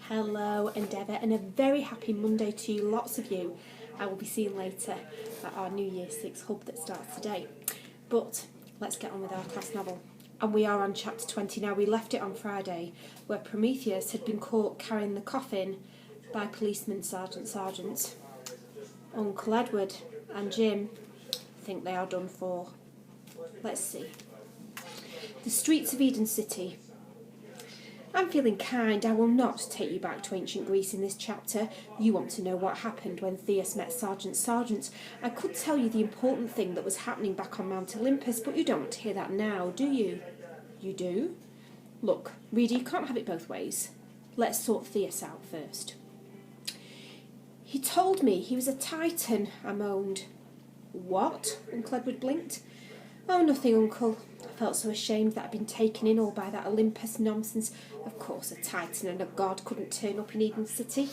Hello, Endeavour, and a very happy Monday to you, lots of you. I will be seeing later at our New Year 6 hub that starts today. But let's get on with our class novel. And we are on chapter 20 now. We left it on Friday, where Prometheus had been caught carrying the coffin by policeman sergeants. Uncle Edward and Jim think they are done for. Let's see. The streets of Eden City. I'm feeling kind. I will not take you back to ancient Greece in this chapter. You want to know what happened when Theus met Sergeant Sargent. I could tell you the important thing that was happening back on Mount Olympus, but you don't want to hear that now, do you? You do? Look, reader, you can't have it both ways. Let's sort Theus out first. He told me he was a Titan, I moaned. What? Uncle Edward blinked. Oh, nothing, Uncle. I felt so ashamed that I'd been taken in all by that Olympus nonsense. Of course, a Titan and a god couldn't turn up in Eden City.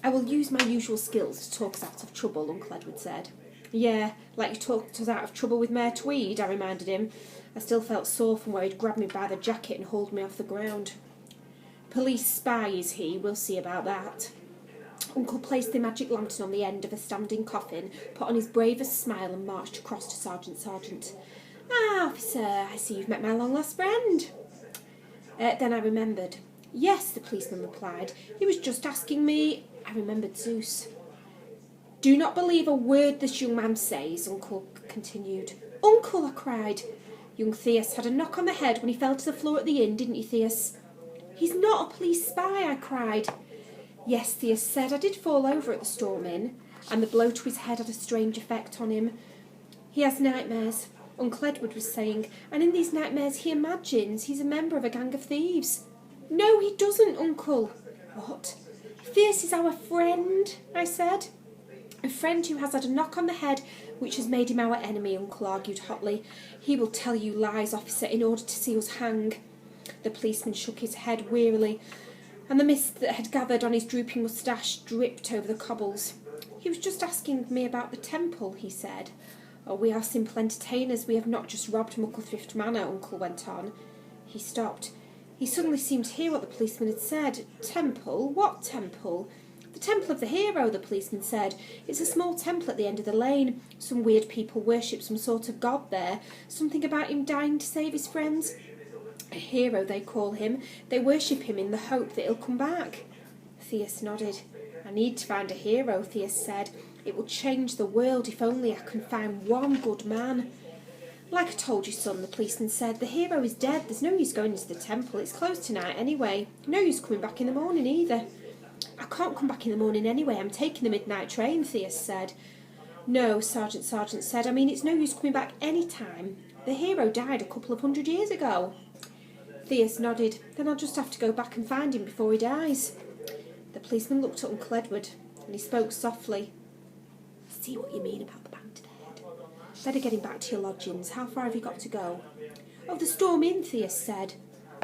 I will use my usual skills to talk us out of trouble, Uncle Edward said. Yeah, like you talked us out of trouble with Mayor Tweed, I reminded him. I still felt sore from where he'd grabbed me by the jacket and hauled me off the ground. Police spy, is he? We'll see about that. Uncle placed the magic lantern on the end of a standing coffin, put on his bravest smile and marched across to Sergeant Sargent. Ah, officer, I see you've met my long-lost friend. Then I remembered. Yes, the policeman replied. He was just asking me. I remembered Zeus. Do not believe a word this young man says, Uncle continued. Uncle, I cried. Young Theus had a knock on the head when he fell to the floor at the inn, didn't you, Theus? He's not a police spy, I cried. Yes, Theus said, I did fall over at the Storm Inn, and the blow to his head had a strange effect on him. He has nightmares, Uncle Edward was saying, and in these nightmares he imagines he's a member of a gang of thieves. No, he doesn't, Uncle. What? Theus is our friend, I said. A friend who has had a knock on the head which has made him our enemy, Uncle argued hotly. He will tell you lies, officer, in order to see us hang. The policeman shook his head wearily, and the mist that had gathered on his drooping moustache dripped over the cobbles. He was just asking me about the temple, he said. Oh, we are simple entertainers. We have not just robbed Mucklethrift Manor, Uncle went on. He stopped. He suddenly seemed to hear what the policeman had said. Temple? What temple? The Temple of the Hero, the policeman said. It's a small temple at the end of the lane. Some weird people worship some sort of god there. Something about him dying to save his friends. A hero, they call him. They worship him in the hope that he'll come back. Theus nodded. I need to find a hero, Theus said. It will change the world if only I can find one good man. Like I told you, son, the policeman said, the hero is dead. There's no use going into the temple. It's closed tonight anyway. No use coming back in the morning either. I can't come back in the morning anyway. I'm taking the midnight train, Theus said. No, Sergeant Sargent said. I mean, it's no use coming back any time. The hero died a couple of 100 years ago. Theus nodded. Then I'll just have to go back and find him before he dies. The policeman looked at Uncle Edward, and he spoke softly. I see what you mean about the bang to the head. Better getting back to your lodgings. How far have you got to go? Oh, the Storm Inn, Theus said.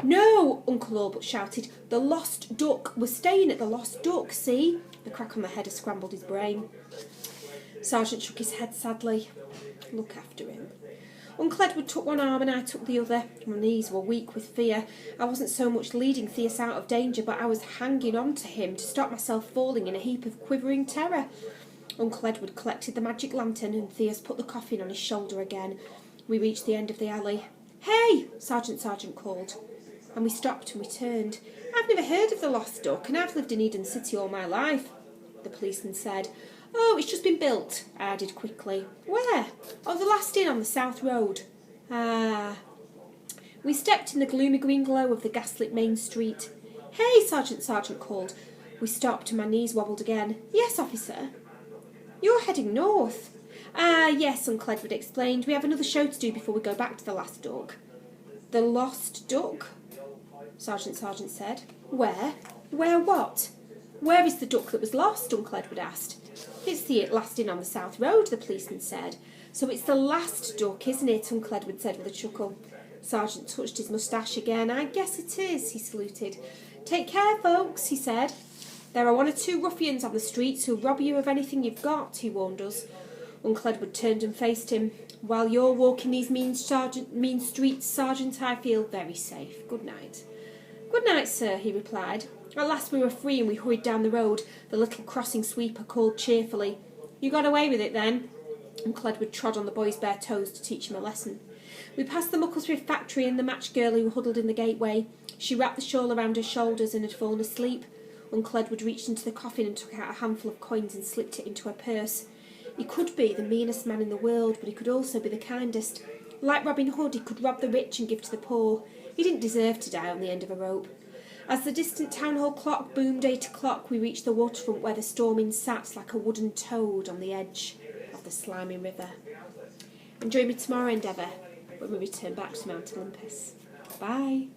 No, Uncle Orbit shouted. The Lost Duck. We're staying at the Lost Duck, see? The crack on the head had scrambled his brain. Sergeant shook his head sadly. Look after him. Uncle Edward took one arm and I took the other. My knees were weak with fear. I wasn't so much leading Theus out of danger, but I was hanging on to him to stop myself falling in a heap of quivering terror. Uncle Edward collected the magic lantern and Theus put the coffin on his shoulder again. We reached the end of the alley. Hey! Sergeant Sargent called. And we stopped and we turned. I've never heard of the Lost Duck, and I've lived in Eden City all my life, the policeman said. Oh, it's just been built, I added quickly. Where? Oh, the last inn on the South Road. Ah. We stepped in the gloomy green glow of the gaslit main street. Hey, Sergeant Sargent called. We stopped and my knees wobbled again. Yes, officer. You're heading north. Ah, yes, Uncle Edward explained. We have another show to do before we go back to the Last Duck. The Lost Duck? Sergeant Sargent said. Where? Where what? Where is the duck that was lost? Uncle Edward asked. It's the last inn on the South Road, the policeman said. So it's the last duck, isn't it? Uncle Edward said with a chuckle. Sergeant touched his moustache again. I guess it is, he saluted. Take care, folks, he said. There are one or two ruffians on the streets who'll rob you of anything you've got, he warned us. Uncle Edward turned and faced him. While you're walking these mean streets, Sergeant, I feel very safe. Good night. Good night, sir, he replied. At last we were free and we hurried down the road. The little crossing sweeper called cheerfully. You got away with it then? Uncle Edward trod on the boy's bare toes to teach him a lesson. We passed the Mucklesworth factory and the match girl who huddled in the gateway. She wrapped the shawl around her shoulders and had fallen asleep. Uncle Edward reached into the coffin and took out a handful of coins and slipped it into her purse. He could be the meanest man in the world, but he could also be the kindest. Like Robin Hood, he could rob the rich and give to the poor. He didn't deserve to die on the end of a rope. As the distant town hall clock boomed 8 o'clock, we reached the waterfront where the storming sat like a wooden toad on the edge of the slimy river. And join me tomorrow, Endeavour, when we return back to Mount Olympus. Bye.